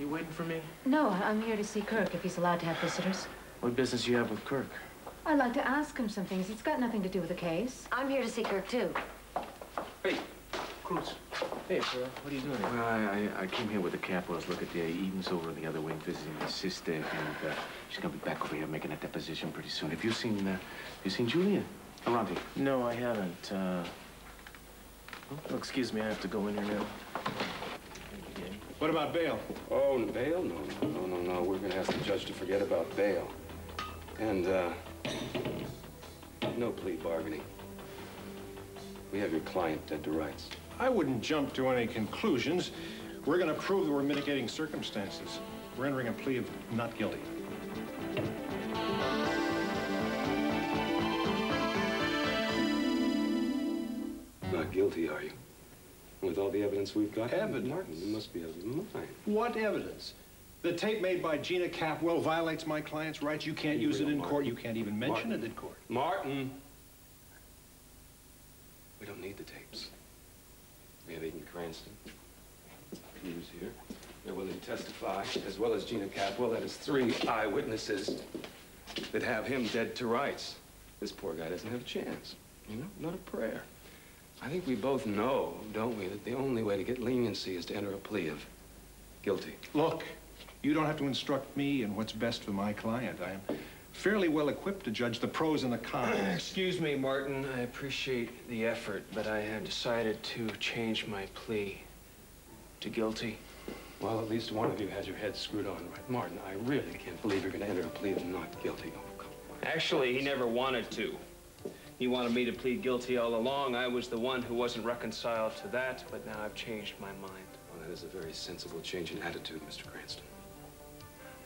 You waiting for me? No, I'm here to see Kirk if he's allowed to have visitors. What business you have with Kirk? I'd like to ask him some things. It's got nothing to do with the case. I'm here to see Kirk, too. Hey, Cruz. Hey, Pearl, what are you doing here? Well, I came here with the Capwells. Look at the Eden's over in the other wing visiting his sister, and she's gonna be back over here making a deposition pretty soon. Have you seen Julia around here? No, I haven't. Oh, excuse me, I have to go in here now. What about bail? Oh, bail? No. We're gonna ask the judge to forget about bail. And, no plea bargaining. We have your client dead to rights. I wouldn't jump to any conclusions. We're going to prove there were mitigating circumstances. We're entering a plea of not guilty. Not guilty, are you? With all the evidence we've got? Evidence? Martin, you must be out of your mind. What evidence? The tape made by Gina Capwell violates my client's rights. You can't use it in court. You can't even mention it in court. Martin! We don't need the tapes. We have Eden Cranston, Cruz here. They're willing to testify, as well as Gina Capwell. That is 3 eyewitnesses that have him dead to rights. This poor guy doesn't have a chance, you know, not a prayer. I think we both know, don't we, that the only way to get leniency is to enter a plea of guilty. Look, you don't have to instruct me in what's best for my client. I am fairly well equipped to judge the pros and the cons. Excuse me, Martin. I appreciate the effort, but I have decided to change my plea to guilty. Well, at least one of you has your head screwed on right. Martin, I really can't believe you're going to enter a plea of not guilty. Oh, come on. Actually, he never wanted to. He wanted me to plead guilty all along. I was the one who wasn't reconciled to that, but now I've changed my mind. Well, that is a very sensible change in attitude, Mr. Cranston.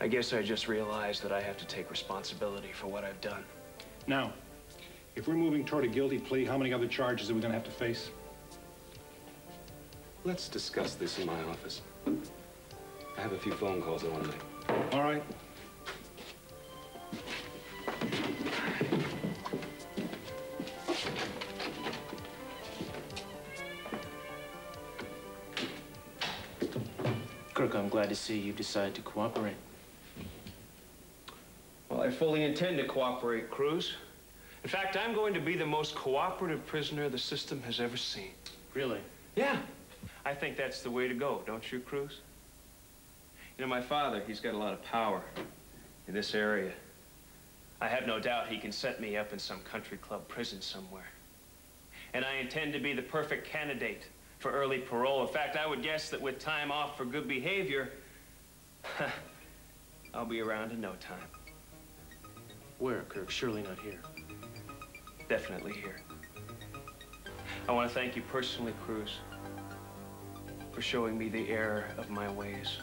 I guess I just realized that I have to take responsibility for what I've done. Now, if we're moving toward a guilty plea, how many other charges are we going to have to face? Let's discuss this in my office. I have a few phone calls I want to make. All right. Kirk, I'm glad to see you decide to cooperate. Well, I fully intend to cooperate, Cruz. In fact, I'm going to be the most cooperative prisoner the system has ever seen. Really? Yeah. I think that's the way to go, don't you, Cruz? You know, my father, he's got a lot of power in this area. I have no doubt he can set me up in some country club prison somewhere. And I intend to be the perfect candidate for early parole. In fact, I would guess that with time off for good behavior, I'll be around in no time. Where, Kirk? Surely not here. Definitely here. I want to thank you personally, Cruz, for showing me the error of my ways.